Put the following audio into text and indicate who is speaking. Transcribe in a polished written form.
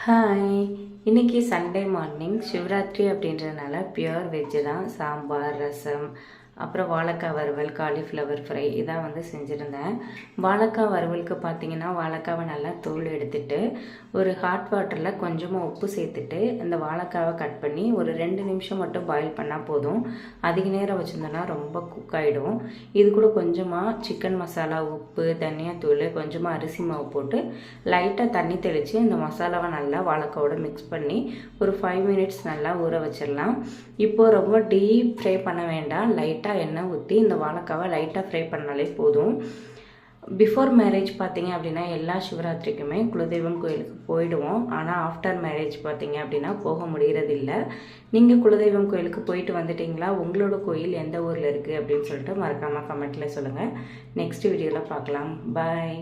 Speaker 1: Hi, இன்னைக்கு Sunday morning Shivaratri அப்படின்றதுனால pure veg தான். சாம்பார், ரசம், அப்புறம் வாழைக்காய் வறுவல், காலிஃப்ளவர் ஃப்ரை இதான் வந்து செஞ்சுருந்தேன். வாழைக்காய் வறுவலுக்கு பார்த்தீங்கன்னா, வாழைக்காவை நல்லா தோல் எடுத்துட்டு ஒரு ஹாட் வாட்டரில் கொஞ்சமாக உப்பு சேர்த்துட்டு அந்த வாழைக்காவை கட் பண்ணி ஒரு 2 நிமிஷம் மட்டும் பாயில் பண்ணால் போதும். அதிக நேரம் வச்சுருந்தோன்னா ரொம்ப குக் ஆகிடும். இது கூட கொஞ்சமாக சிக்கன் மசாலா, உப்பு, தனியாத்தூள், கொஞ்சமாக அரிசி மாவு போட்டு லைட்டாக தண்ணி தெளித்து இந்த மசாலாவை நல்லா வாழைக்காவோட மிக்ஸ் பண்ணி ஒரு 5 மினிட்ஸ் நல்லா ஊற வச்சிடலாம். இப்போது ரொம்ப டீப் ஃப்ரை பண்ண வேண்டாம். லைட்டாக எண்ணெய் ஊற்றி இந்த வாழைக்காவை லைட்டாக ஃப்ரை பண்ணாலே போதும். பிஃபோர் மேரேஜ் பார்த்தீங்க அப்படின்னா எல்லா சிவராத்திரிக்குமே குலதெய்வம் கோயிலுக்கு போயிடுவோம். ஆனால் ஆஃப்டர் மேரேஜ் பார்த்தீங்க அப்படின்னா போக முடியறதில்ல. நீங்கள் குலதெய்வம் கோயிலுக்கு போயிட்டு வந்துட்டிங்களா? உங்களோட கோயில் எந்த ஊரில் இருக்குது அப்படின்னு சொல்லிட்டு மறக்காமல் கமெண்ட்டில் சொல்லுங்கள். நெக்ஸ்ட் வீடியோவில் பார்க்கலாம். பாய்.